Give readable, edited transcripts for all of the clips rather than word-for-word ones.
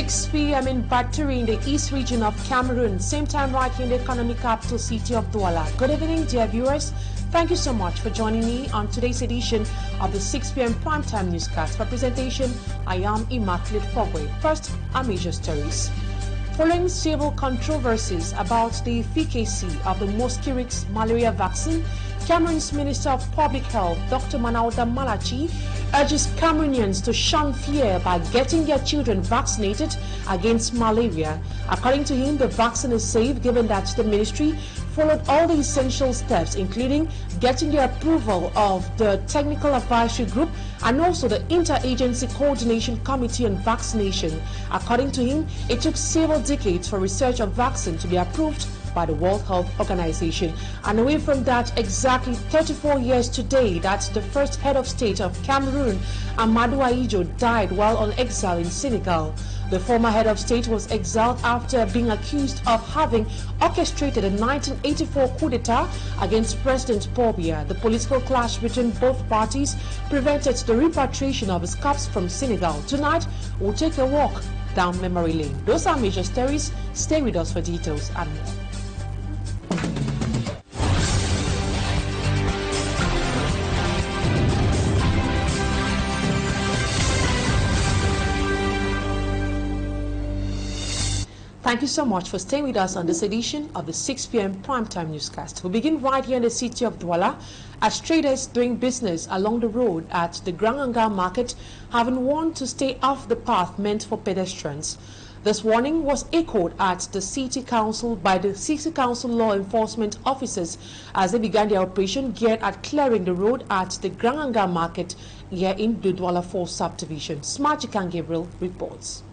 6 p.m. in Battery in the east region of Cameroon. Same time right here in the economic capital city of Douala. Good evening, dear viewers. Thank you so much for joining me on today's edition of the 6 p.m. primetime newscast. For presentation, I am Immaculate Fogwe. First, our major stories. Following several controversies about the efficacy of the Mosquirix malaria vaccine, Cameroon's Minister of Public Health, Dr. Manauda Malachi, urges Cameroonians to shun fear by getting their children vaccinated against malaria. According to him, the vaccine is safe given that the ministry followed all the essential steps, including getting the approval of the Technical Advisory Group and also the Interagency Coordination Committee on Vaccination. According to him, it took several decades for research of vaccine to be approved by the World Health Organization. And away from that, exactly 34 years today, that the first head of state of Cameroon, Amadou Ahidjo, died while on exile in Senegal. The former head of state was exiled after being accused of having orchestrated a 1984 coup d'etat against President Paul Biya. The political clash between both parties prevented the repatriation of his corpse from Senegal. Tonight, we'll take a walk down memory lane. Those are major stories. Stay with us for details and more. Thank you so much for staying with us on this edition of the 6 p.m. primetime newscast. We begin right here in the city of Douala as traders doing business along the road at the Grand Hangar market having warned to stay off the path meant for pedestrians. This warning was echoed at the City Council by the City Council law enforcement officers as they began their operation geared at clearing the road at the Grand Hangar market here in the Douala 4 subdivision. Smart Chikan Gabriel reports.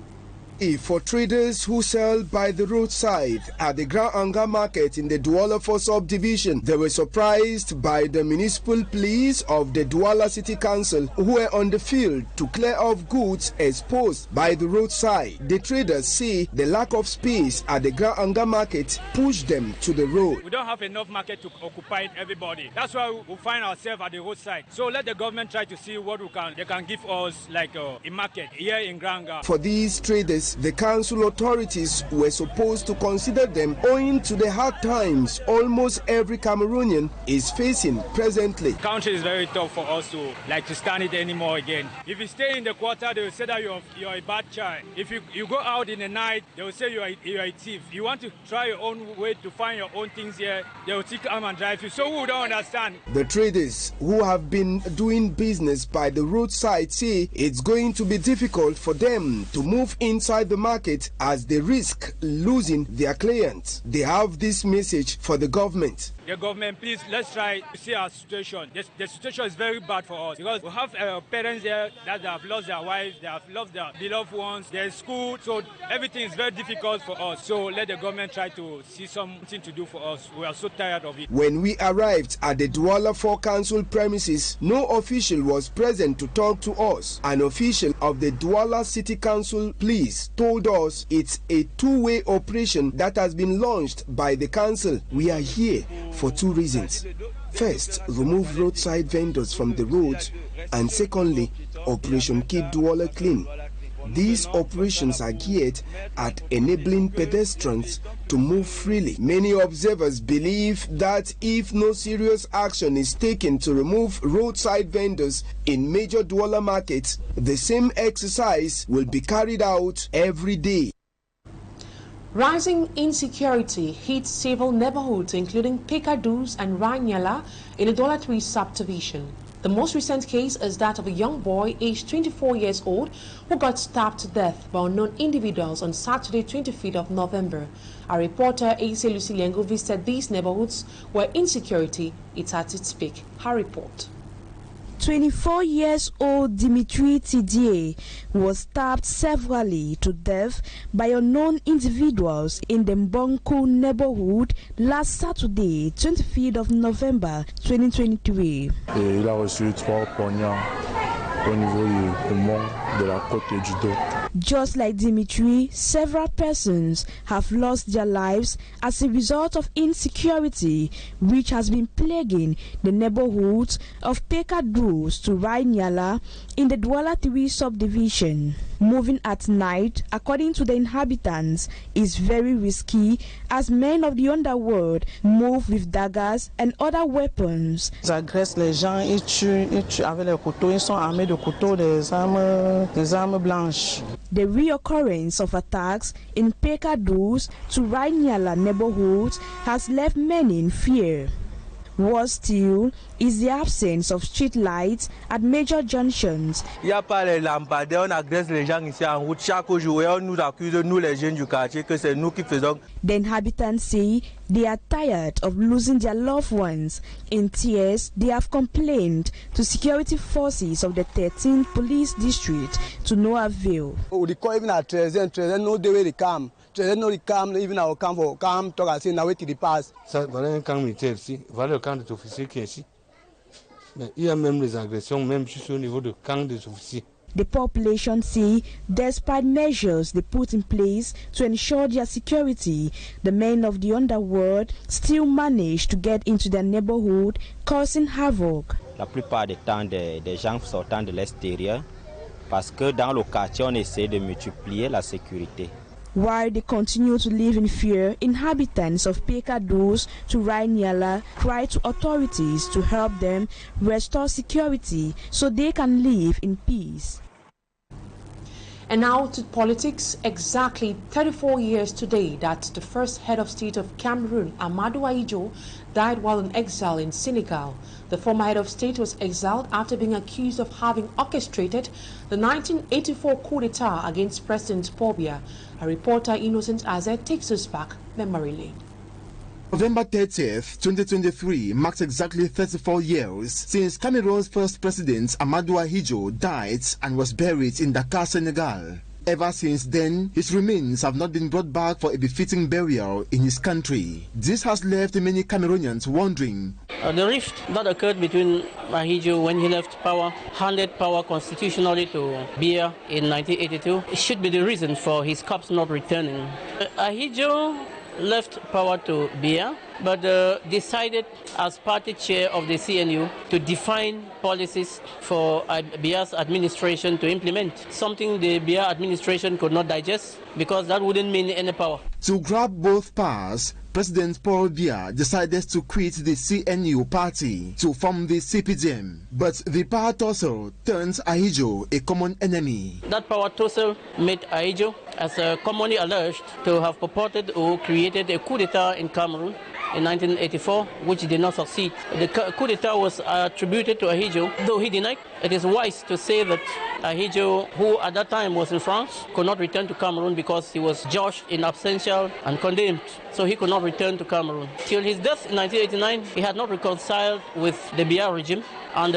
For traders who sell by the roadside at the Grand Hangar market in the Douala 4 subdivision, they were surprised by the municipal police of the Douala City Council who were on the field to clear off goods exposed by the roadside. The traders say the lack of space at the Grand Hangar market pushed them to the road. We don't have enough market to occupy everybody. That's why we find ourselves at the roadside. So let the government try to see what they can give us like a market here in Grand Hangar. For these traders, the council authorities were supposed to consider them owing to the hard times almost every Cameroonian is facing presently. The country is very tough for us to stand it anymore again. If you stay in the quarter, they will say that you're a bad child. If you go out in the night, they will say you're a thief. You want to try your own way to find your own things here, they will take arm and drive you. So we don't understand. The traders who have been doing business by the roadside say it's going to be difficult for them to move inside the market as they risk losing their clients. They have this message for the government. The government, please, let's try to see our situation. The situation is very bad for us because we have parents there that have lost their wives, they have lost their beloved ones, there's school, so everything is very difficult for us. So let the government try to see something to do for us. We are so tired of it. When we arrived at the Douala 4 Council premises, no official was present to talk to us. An official of the Douala City Council Police told us it's a two-way operation that has been launched by the council. We are here for two reasons. First, remove roadside vendors from the roads, and secondly, Operation Keep Douala Clean. These operations are geared at enabling pedestrians to move freely. Many observers believe that if no serious action is taken to remove roadside vendors in major Douala markets, the same exercise will be carried out every day. Rising insecurity hits several neighborhoods, including Pekadus and Ranyala in the Douala 3 subdivision. The most recent case is that of a young boy aged 24 years old who got stabbed to death by unknown individuals on Saturday, 25th of November. Our reporter, A.C. Luciliengo, visited these neighborhoods where insecurity is at its peak. Her report. 24 years old Dimitri Tidier was stabbed severally to death by unknown individuals in the Mbonko neighborhood last Saturday, 25th of November 2023. Il a reçu 3 poignards au niveau du poumon, de la côte et du dos. Just like Dimitri, several persons have lost their lives as a result of insecurity, which has been plaguing the neighborhoods of Pekadus to Rainyala in the Douala 3 subdivision. Moving at night, according to the inhabitants, is very risky as men of the underworld move with daggers and other weapons. Ils agressent les gens, ils tuent avec les couteaux, ils sont armés de couteaux, des armes blanches. The reoccurrence of attacks in Pekadus to Rainyala neighborhoods has left many in fear. Worse still is the absence of street lights at major junctions. Il n'y a pas les lampadaires, on agresse les gens ici en route. Chaque jour, on nous accuse, nous les jeunes du quartier, que c'est nous qui faisons. The inhabitants say they are tired of losing their loved ones. In tears, they have complained to security forces of the 13th police district to no avail. We call even at 13, no day where they come. No, they come, even our camp for come, talk and say, now wait till the pass. Ça, voilà un camp militaire ici, voilà le camp des officiers qui est ici. Mais il y a même les agressions, même juste au niveau du camp des officiers. The population say, despite measures they put in place to ensure their security, the men of the underworld still manage to get into their neighborhood, causing havoc. La plupart des temps, des gens sortant de l'extérieur, parce que dans le quartier, on essaie de multiplier la sécurité. While they continue to live in fear, inhabitants of Pekadus to Rainyala cry to authorities to help them restore security so they can live in peace. And now to politics. Exactly 34 years today that the first head of state of Cameroon, Amadou Ahidjo, died while in exile in Senegal. The former head of state was exiled after being accused of having orchestrated the 1984 coup d'etat against President Paul Biya. Our reporter Innocent Azet takes us back memory lane. November 30th, 2023 marks exactly 34 years since Cameroon's first president Amadou Ahidjo died and was buried in Dakar, Senegal. Ever since then, his remains have not been brought back for a befitting burial in his country. This has left many Cameroonians wondering. The rift that occurred between Ahidjo when he left power, handed power constitutionally to Biya in 1982, it should be the reason for his corpse not returning. Ahidjo left power to Biya, but decided as party chair of the CNU to define policies for Biya's administration to implement, something the Biya administration could not digest because that wouldn't mean any power. To grab both powers, President Paul Biya decided to quit the CNU party to form the CPDM, but the power tussle turns Ahidjo a common enemy. That power tussle made Ahidjo, as commonly alleged, to have purported or created a coup d'etat in Cameroon in 1984, which did not succeed. The coup d'etat was attributed to Ahidjo, though he denied. It is wise to say that Ahidjo, who at that time was in France, could not return to Cameroon because he was judged in absentia and condemned, so he could not return to Cameroon. Till his death in 1989, he had not reconciled with the Biya regime, and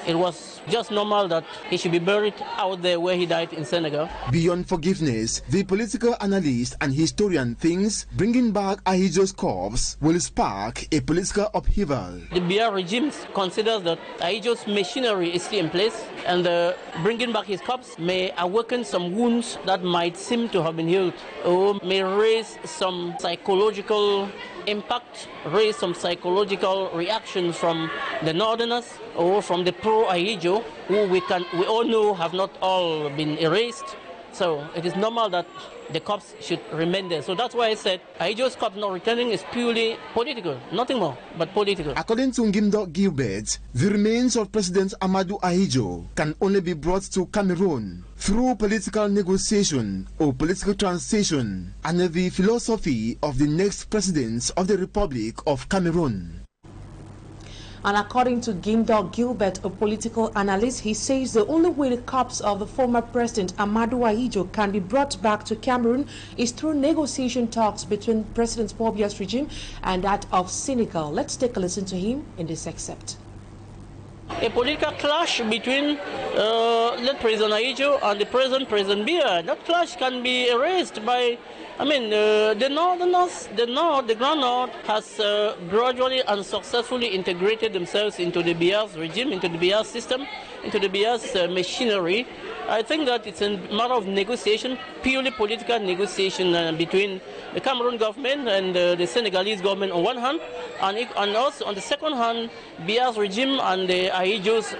it was just normal that he should be buried out there where he died in Senegal. Beyond forgiveness, the political analyst and historian thinks bringing back Ahidjo's corpse will spark a political upheaval. The Biya regime considers that Ahidjo's machinery is still in place, and bringing back his corpse may awaken some wounds that might seem to have been healed, or may raise some psychological impact, raise some psychological reaction from the northerners or from the pro-Ahidjo, who we all know have not all been erased. So it is normal that the corpse should remain there. So that's why I said Ahidjo's corpse not returning is purely political, nothing more but political. According to Ngimdo Gilbert, the remains of President Amadou Ahidjo can only be brought to Cameroon through political negotiation or political transition and the philosophy of the next president of the Republic of Cameroon. And according to Gimdo Gilbert, a political analyst, he says the only way the corpse of the former president Amadou Ahidjo can be brought back to Cameroon is through negotiation talks between President Paul Biya's regime and that of Senegal. Let's take a listen to him in this excerpt. A political clash between the President Ahidjo and the present President Biya. That clash can be erased by, the Grand North has gradually and successfully integrated themselves into the Biya's regime, into the Biya's system, into the Biya's machinery. I think that it's a matter of negotiation, purely political negotiation between the Cameroon government and the Senegalese government on one hand, and also on the second hand, Biya's regime and the Ahidjo's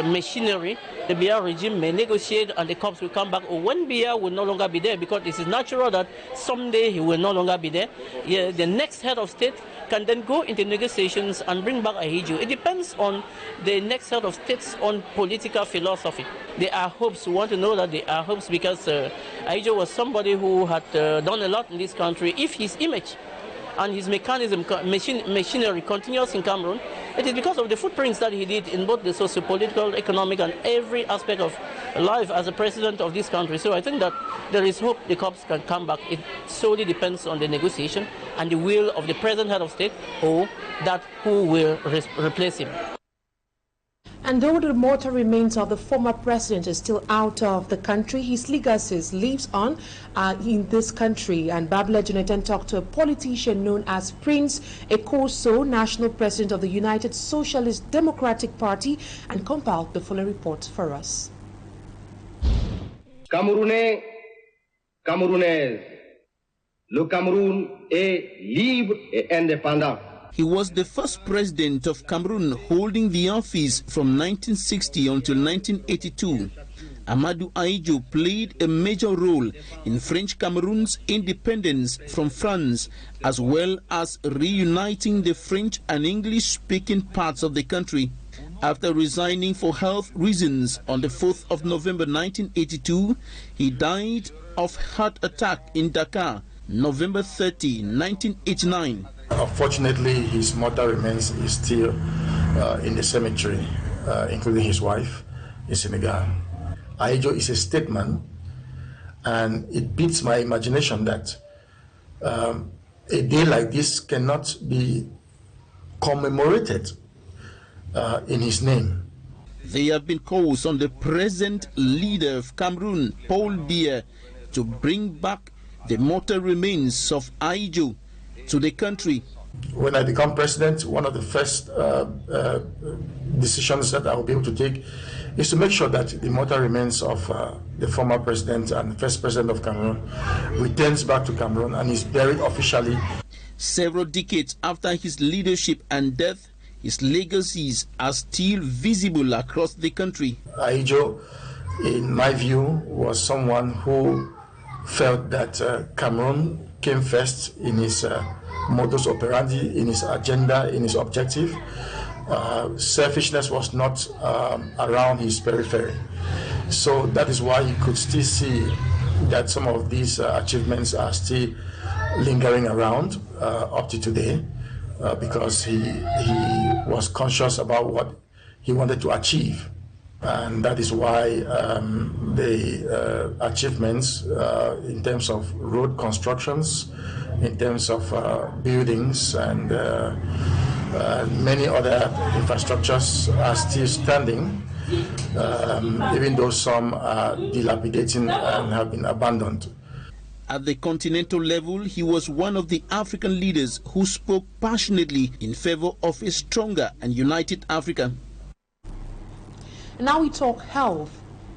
machinery. The Biya regime may negotiate and the cops will come back, or when Biya will no longer be there, because it is natural that someday he will no longer be there. Yeah, the next head of state can then go into negotiations and bring back Ahidjo. It depends on the next head of state's own political philosophy. There are hopes. We want to know that there are hopes because Ahidjo was somebody who had done a lot in this country. If his image and his machinery continues in Cameroon, it is because of the footprints that he did in both the socio-political, economic, and every aspect of life as a president of this country. So I think that there is hope the cops can come back. It solely depends on the negotiation and the will of the present head of state or that who will replace him. And though the mortal remains of the former president is still out of the country, his legacy lives on in this country. And Babla Jonathan talked to a politician known as Prince Equinoxe, national president of the United Socialist Democratic Party, and compiled the following report for us. Camerounais, Camerounaises, le Cameroun est libre et indépendant. He was the first president of Cameroon holding the office from 1960 until 1982. Amadou Ahidjo played a major role in French Cameroon's independence from France, as well as reuniting the French and English-speaking parts of the country. After resigning for health reasons on the 4th of November 1982, he died of heart attack in Dakar, November 30, 1989. Unfortunately, his mortal remains is still in the cemetery, including his wife in Senegal. Ahidjo is a statesman, and it beats my imagination that a day like this cannot be commemorated in his name. There have been calls on the present leader of Cameroon, Paul Biya, to bring back the mortal remains of Ahidjo to the country. When I become president, one of the first decisions that I will be able to take is to make sure that the mortal remains of the former president and first president of Cameroon returns back to Cameroon and is buried officially. Several decades after his leadership and death, his legacies are still visible across the country. Ahidjo, in my view, was someone who felt that Cameroon came first in his modus operandi, in his agenda, in his objective. Selfishness was not around his periphery. So that is why you could still see that some of these achievements are still lingering around up to today, because he was conscious about what he wanted to achieve. And that is why the achievements in terms of road constructions, in terms of buildings and many other infrastructures are still standing, even though some are dilapidating and have been abandoned. At the continental level, he was one of the African leaders who spoke passionately in favor of a stronger and united Africa. Now we talk health.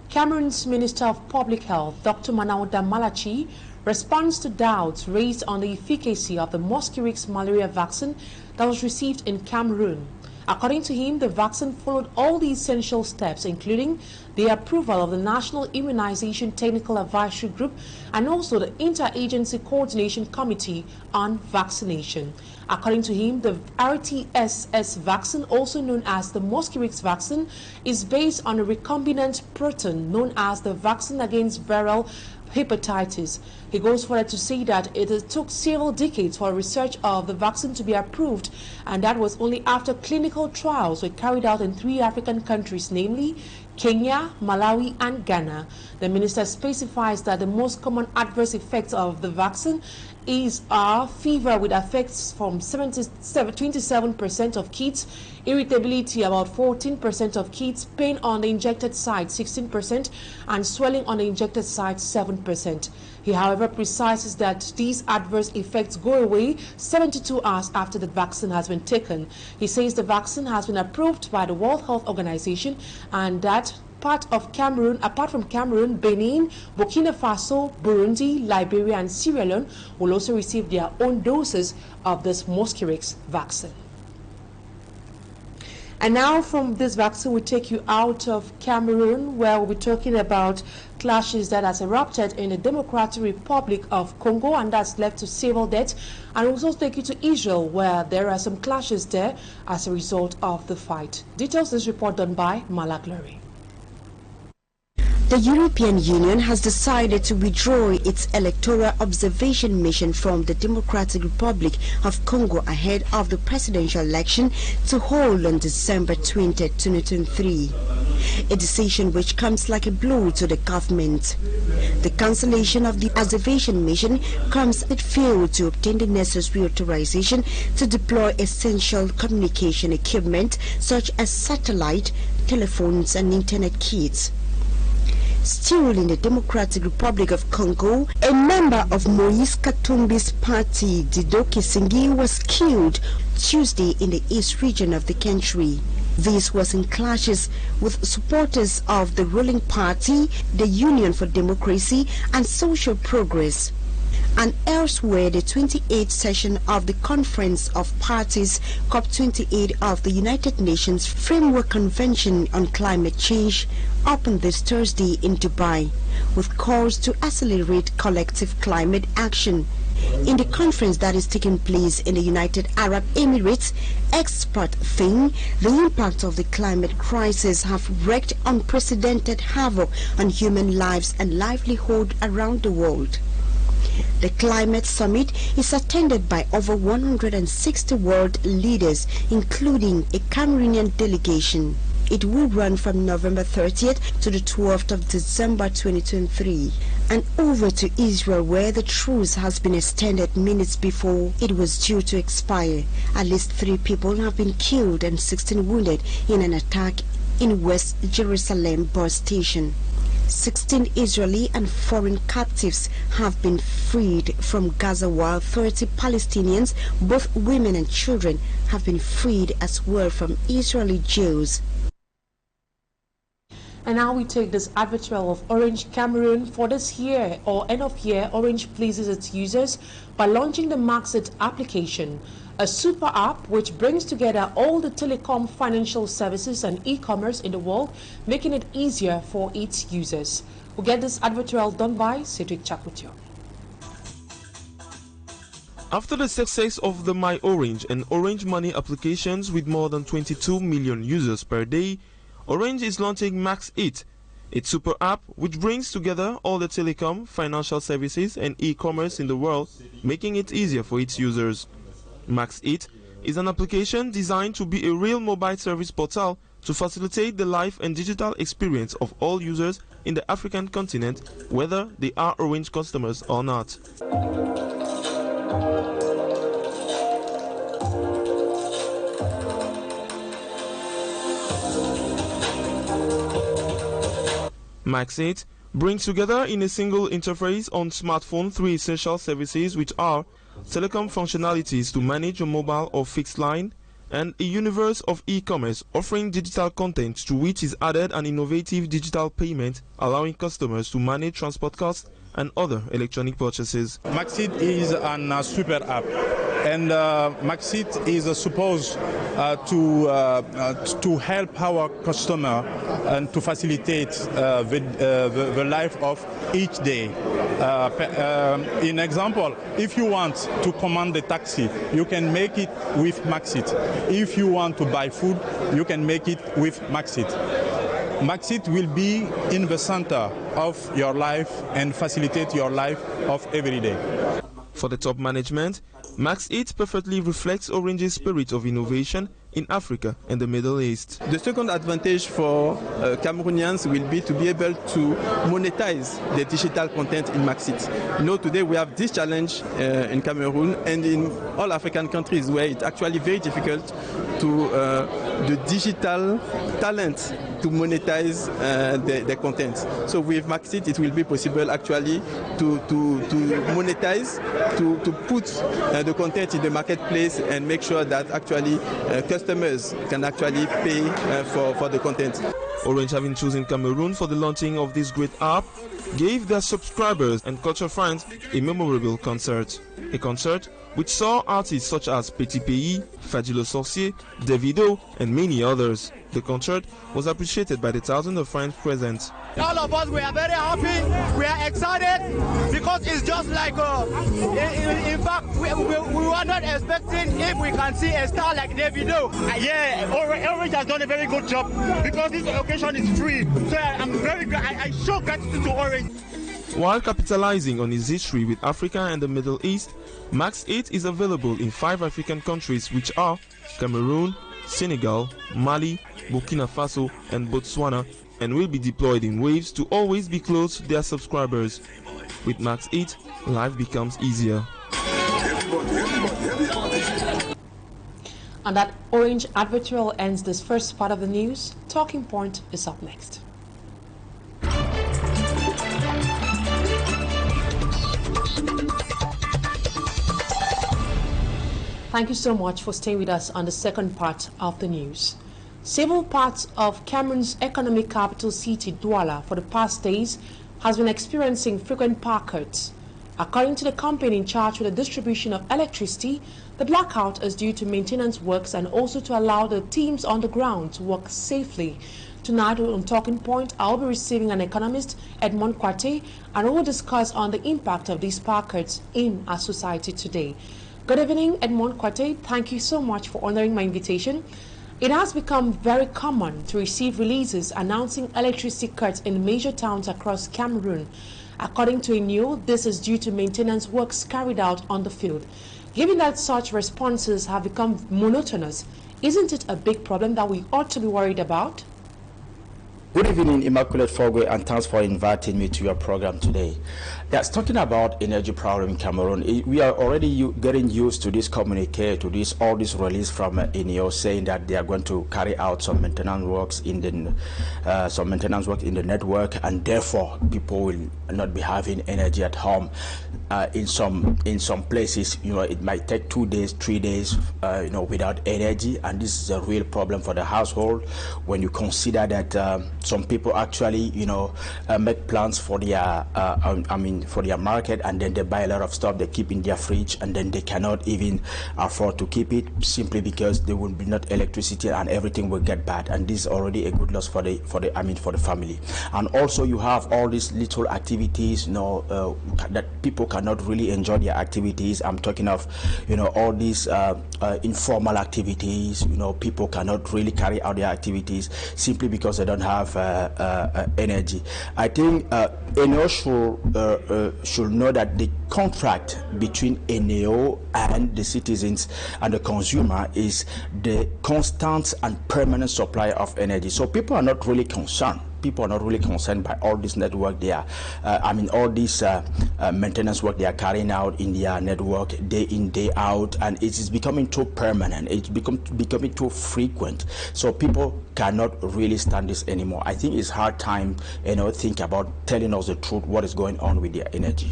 Cameroon's Minister of Public Health, Dr. Manauda Malachi, responds to doubts raised on the efficacy of the Mosquirix malaria vaccine that was received in Cameroon. According to him, the vaccine followed all the essential steps, including the approval of the National Immunization Technical Advisory Group and also the Interagency Coordination Committee on Vaccination. According to him, the RTSS vaccine, also known as the Mosquirix vaccine, is based on a recombinant protein known as the vaccine against viral hepatitis. He goes further to say that it took several decades for research of the vaccine to be approved, and that was only after clinical trials were carried out in 3 African countries, namely Kenya, Malawi, and Ghana. The minister specifies that the most common adverse effects of the vaccine are fever with effects from 27% of kids, irritability about 14% of kids, pain on the injected site 16%, and swelling on the injected site 7%. He, however, precises that these adverse effects go away 72 hours after the vaccine has been taken. He says the vaccine has been approved by the World Health Organization and that apart from Cameroon, Benin, Burkina Faso, Burundi, Liberia, and Sierra Leone will also receive their own doses of this Mosquirix vaccine. And now from this vaccine, we take you out of Cameroon, where we'll be talking about clashes that has erupted in the Democratic Republic of Congo, and that's led to civil deaths. And we'll also take you to Israel, where there are some clashes there as a result of the fight. Details this report done by Malaglory. The European Union has decided to withdraw its electoral observation mission from the Democratic Republic of Congo ahead of the presidential election to hold on December 20, 2023. A decision which comes like a blow to the government. The cancellation of the observation mission comes as it failed to obtain the necessary authorization to deploy essential communication equipment such as satellite, telephones, and internet kits. Still in the Democratic Republic of Congo, a member of Moïse Katumbi's party, Dido Kisingi, was killed Tuesday in the east region of the country. This was in clashes with supporters of the ruling party, the Union for Democracy and Social Progress. And elsewhere, the 28th session of the Conference of Parties, COP28 of the United Nations Framework Convention on Climate Change, opened this Thursday in Dubai, with calls to accelerate collective climate action. In the conference that is taking place in the United Arab Emirates, experts think the impact of the climate crisis have wreaked unprecedented havoc on human lives and livelihood around the world. The Climate Summit is attended by over 160 world leaders, including a Cameroonian delegation. It will run from November 30th to the 12th of December 2023. And over to Israel, where the truce has been extended minutes before it was due to expire. At least 3 people have been killed and 16 wounded in an attack in West Jerusalem bus station. 16 Israeli and foreign captives have been freed from Gaza, while 30 Palestinians, both women and children, have been freed as well from Israeli jails. And now we take this advertorial of Orange Cameroon. For this year or end of year, Orange pleases its users by launching the Maxit application, a super app which brings together all the telecom, financial services and e-commerce in the world, making it easier for its users. We'll get this advertorial done by Cedric Chakutio. After the success of the My Orange and Orange Money applications with more than 22 million users per day, Orange is launching Maxit, its super app which brings together all the telecom, financial services and e-commerce in the world, making it easier for its users. Maxit is an application designed to be a real mobile service portal to facilitate the life and digital experience of all users in the African continent, whether they are Orange customers or not. Maxit brings together in a single interface on smartphone 3 essential services, which are telecom functionalities to manage a mobile or fixed line, and a universe of e-commerce offering digital content, to which is added an innovative digital payment allowing customers to manage transport costs and other electronic purchases. Maxit is a super app, and Maxit is supposed to help our customer and to facilitate the life of each day. In example, if you want to command a taxi, you can make it with Maxit. If you want to buy food, you can make it with Maxit. Maxit will be in the center of your life and facilitate your life of every day. For the top management, Maxit perfectly reflects Orange's spirit of innovation in Africa and the Middle East. The second advantage for Cameroonians will be to be able to monetize the digital content in Maxit. You know, today we have this challenge in Cameroon and in all African countries where it's actually very difficult to the digital talent to monetize the content. So with Maxit, it will be possible actually to monetize, to put the content in the marketplace and make sure that actually customers can actually pay for the content. Orange, having chosen Cameroon for the launching of this great app, gave their subscribers and culture fans a memorable concert. A concert which saw artists such as Petit Pays, Fadilo Sorcier, Davido, and many others. The concert was appreciated by the thousands of fans present. All of us, we are very happy, we are excited, because it's just like, in fact, we were not expecting if we can see a star like Davido. Yeah, Orange has done a very good job, because this occasion is free. So I'm very glad, I show gratitude to Orange. While capitalizing on its history with Africa and the Middle East, Max 8 is available in 5 African countries, which are Cameroon, Senegal, Mali, Burkina Faso, and Botswana, and will be deployed in waves to always be close to their subscribers. With Max 8, life becomes easier. And that Orange advertorial ends this first part of the news. Talking Point is up next. Thank you so much for staying with us on the second part of the news. Several parts of Cameroon's economic capital city, Douala, for the past days has been experiencing frequent power cuts. According to the company in charge with the distribution of electricity, the blackout is due to maintenance works and also to allow the teams on the ground to work safely. Tonight on Talking Point, I'll be receiving an economist, Edmond Kwate, and we'll discuss on the impact of these power cuts in our society today. Good evening, Edmond Kwate. Thank you so much for honoring my invitation. It has become very common to receive releases announcing electricity cuts in major towns across Cameroon. According to Nous, this is due to maintenance works carried out on the field. Given that such responses have become monotonous, isn't it a big problem that we ought to be worried about? Good evening, Immaculate Fogwe, and thanks for inviting me to your program today. Yes, talking about energy problem in Cameroon, we are already getting used to this communique, to all this release from Equinoxe saying that they are going to carry out some maintenance works in the network, and therefore people will not be having energy at home. In some places, it might take 2 days, 3 days, without energy, and this is a real problem for the household when you consider that some people actually, make plans for their, for their market, and then they buy a lot of stuff they keep in their fridge, and then they cannot even afford to keep it simply because there will be not electricity and everything will get bad, and this is already a good loss for the family. And also you have all these little activities, that people cannot really enjoy their activities. I'm talking of, all these informal activities. People cannot really carry out their activities simply because they don't have energy. I think Equinoxe should know that the contract between Equinoxe and the citizens and the consumer is the constant and permanent supply of energy. So people are not really concerned. People are not really concerned by all this network they are, all this maintenance work they are carrying out in their network day in, day out, and it is becoming too permanent. It's becoming too frequent. So people cannot really stand this anymore. I think it's hard time, think about telling us the truth, what is going on with their energy.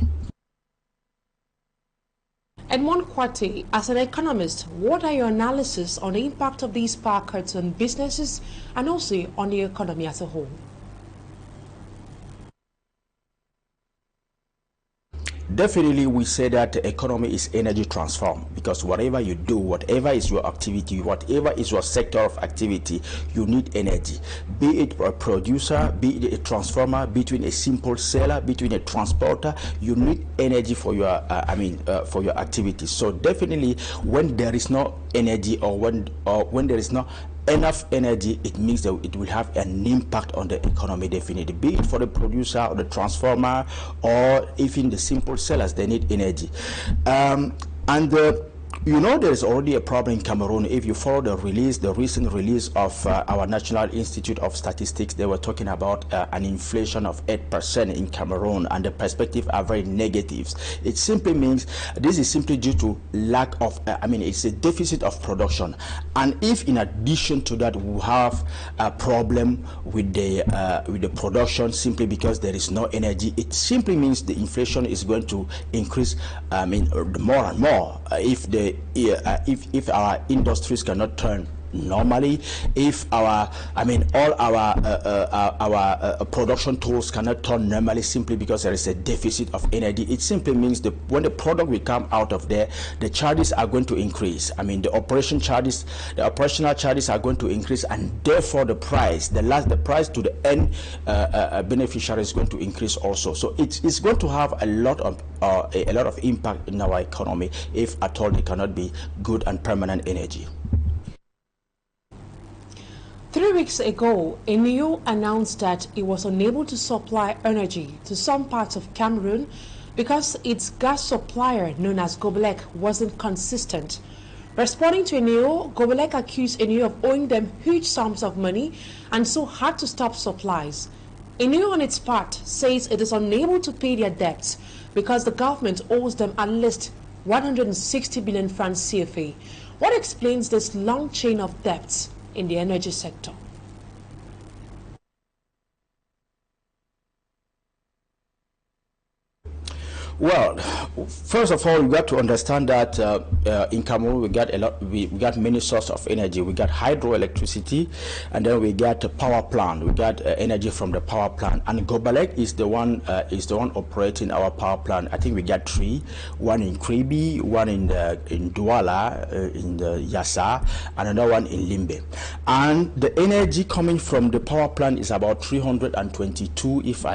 Edmond Kwate, as an economist, what are your analysis on the impact of these power cuts on businesses and also on the economy as a whole? Definitely, we say that the economy is energy transformed, because whatever you do, whatever is your activity, whatever is your sector of activity, you need energy. Be it a producer, be it a transformer, between a simple seller, between a transporter, you need energy for your, for your activity. So definitely, when there is no energy, or when there is no enough energy, it means that it will have an impact on the economy, definitely, be it for the producer or the transformer or even the simple sellers. They need energy, You know, there is already a problem in Cameroon. If you follow the recent release of our National Institute of Statistics, they were talking about an inflation of 8% in Cameroon, and the perspectives are very negative. It simply means this is simply due to lack of, it's a deficit of production. And if in addition to that we have a problem with the production simply because there is no energy, it simply means the inflation is going to increase more and more. If our industries cannot turn normally, if our all our production tools cannot turn normally simply because there is a deficit of energy, it simply means that when the product will come out of there, the charges are going to increase. The operational charges are going to increase, and therefore the price to the end beneficiary is going to increase also. So it's going to have a lot of impact in our economy if at all there cannot be good and permanent energy. 3 weeks ago, Nous announced that it was unable to supply energy to some parts of Cameroon because its gas supplier, known as Gobelec, wasn't consistent. Responding to Nous, Gobelec accused Nous of owing them huge sums of money and so had to stop supplies. Nous, on its part, says it is unable to pay their debts because the government owes them at least 160 billion francs CFA. What explains this long chain of debts in the energy sector? Well, first of all, we got to understand that in Cameroon we got many sources of energy. We got hydroelectricity, and then we got a power plant. We got energy from the power plant, and Gobelec is the one operating our power plant. I think we got 3: one in Kribi, one in Douala, in the Yassa, and another one in Limbe. And the energy coming from the power plant is about 322. If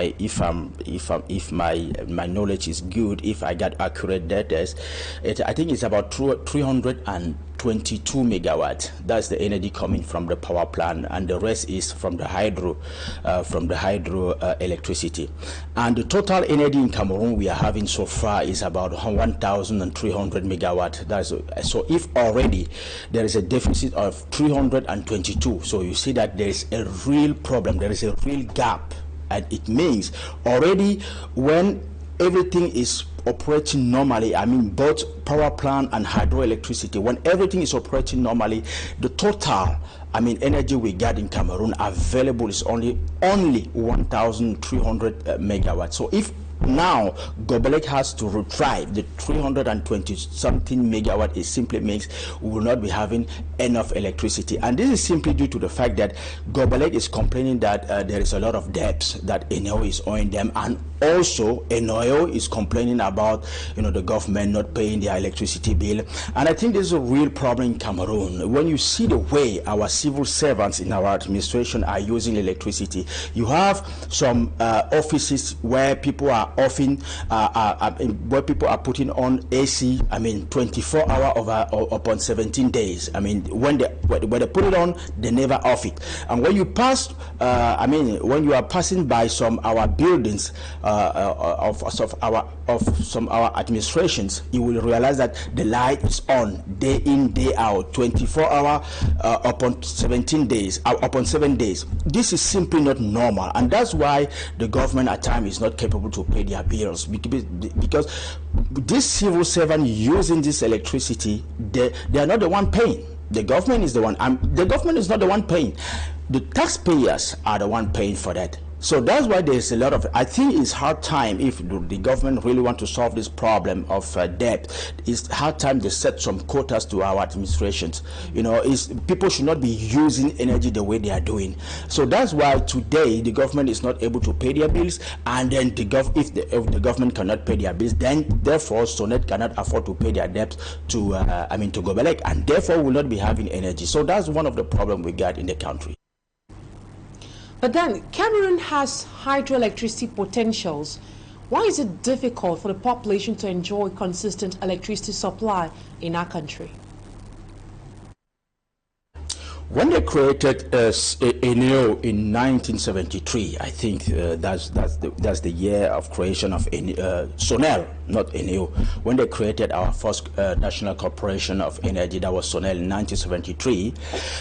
my knowledge is good, if I got accurate data, I think it's about 322 megawatts. That's the energy coming from the power plant, and the rest is from the hydro electricity. And the total energy in Cameroon we are having so far is about 1,300 megawatts. So if already there is a deficit of 322, so you see that there is a real problem, there is a real gap, and it means already when everything is operating normally, both power plant and hydroelectricity, when everything is operating normally, the total energy we got in Cameroon available is only 1,300 megawatts. So if now Gobelec has to retrieve the 320 something megawatt, it simply means we will not be having enough electricity. And this is simply due to the fact that Gobelec is complaining that there is a lot of debts that Nous is owing them, and also Nous is complaining about the government not paying their electricity bill. And I think this is a real problem in Cameroon. When you see the way our civil servants in our administration are using electricity, you have some offices where people are where people are putting on AC 24 hours upon 17 days. When they put it on, they never off it. And when you pass when you are passing by some our buildings of some our administrations, you will realize that the light is on day in, day out, 24 hours upon 7 days. This is simply not normal, and that's why the government at times is not capable to pay their bills, because this civil servant using this electricity, they are not the one paying. The government is the one. The government is not the one paying. The taxpayers are the one paying for that. So that's why there's a lot of, I think it's hard time if the government really want to solve this problem of debt. It's hard time to set some quotas to our administrations. People should not be using energy the way they are doing. So that's why today the government is not able to pay their bills, and then if the government cannot pay their bills, then therefore Sonet cannot afford to pay their debts to Gobelec, and therefore will not be having energy. So that's one of the problems we got in the country. But then, Cameroon has hydroelectricity potentials. Why is it difficult for the population to enjoy consistent electricity supply in our country? When they created Eneo in 1973, I think that's the year of creation of Sonel, not Eneo. When they created our first National Corporation of Energy, that was Sonel in 1973,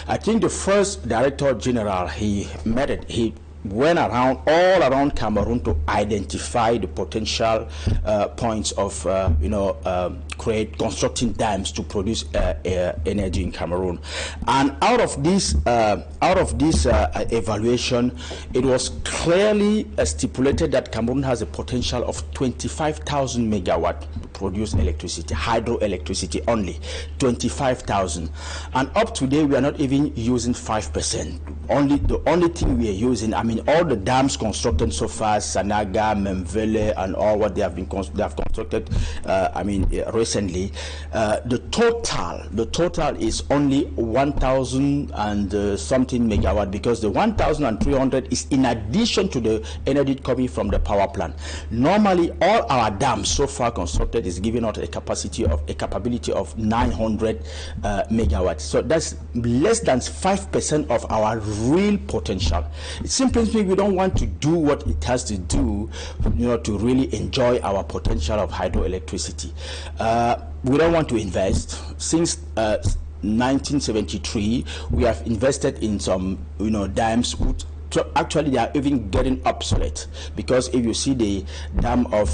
I think the first Director General he went around all around Cameroon to identify the potential points of constructing dams to produce energy in Cameroon. And out of this evaluation, it was clearly stipulated that Cameroon has a potential of 25,000 megawatt to produce electricity, hydroelectricity only, 25,000. And up to date, we are not even using 5%. The only thing we are using, I mean, all the dams constructed so far, Sanaga, Memvele, and all what they have constructed, recently, the total is only 1,000 and something megawatt, because the 1,300 is in addition to the energy coming from the power plant. Normally, all our dams so far constructed is giving out a capability of 900 megawatts. So that's less than 5% of our real potential. It simply means we don't want to do what it has to do, to really enjoy our potential of hydroelectricity. We don't want to invest. Since 1973, we have invested in some, dams. Actually, they are even getting obsolete, because if you see the dam of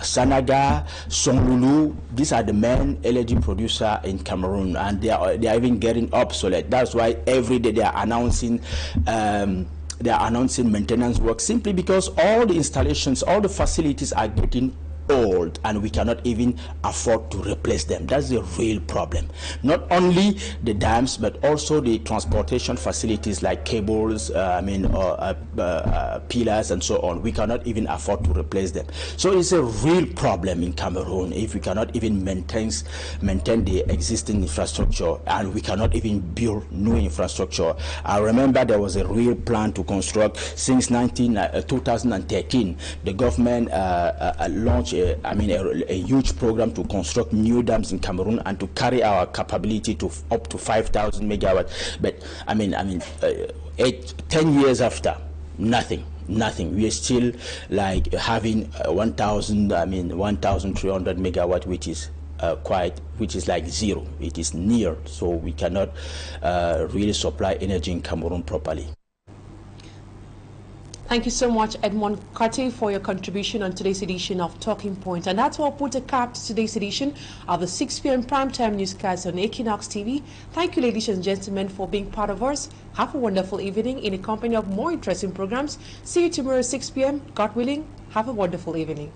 Sanaga, Songlulu, these are the main energy producer in Cameroon, and they are even getting obsolete. That's why every day they are announcing maintenance work, simply because all the installations, all the facilities are getting old, and we cannot even afford to replace them. That's the real problem. Not only the dams, but also the transportation facilities like cables, pillars, and so on. We cannot even afford to replace them. So it's a real problem in Cameroon if we cannot even maintain the existing infrastructure, and we cannot even build new infrastructure. I remember there was a real plan to construct since 2013. The government launched a huge program to construct new dams in Cameroon and to carry our capability to up to 5,000 megawatts. But 10 years after, nothing. We are still like having 1,300 megawatt, which is like zero. It is near, so we cannot really supply energy in Cameroon properly. Thank you so much, Edmond Kate, for your contribution on today's edition of Talking Point. And that's what put a cap to today's edition of the 6 p.m. primetime newscast on Equinoxe TV. Thank you, ladies and gentlemen, for being part of us. Have a wonderful evening in the company of more interesting programs. See you tomorrow at 6 p.m. God willing, have a wonderful evening.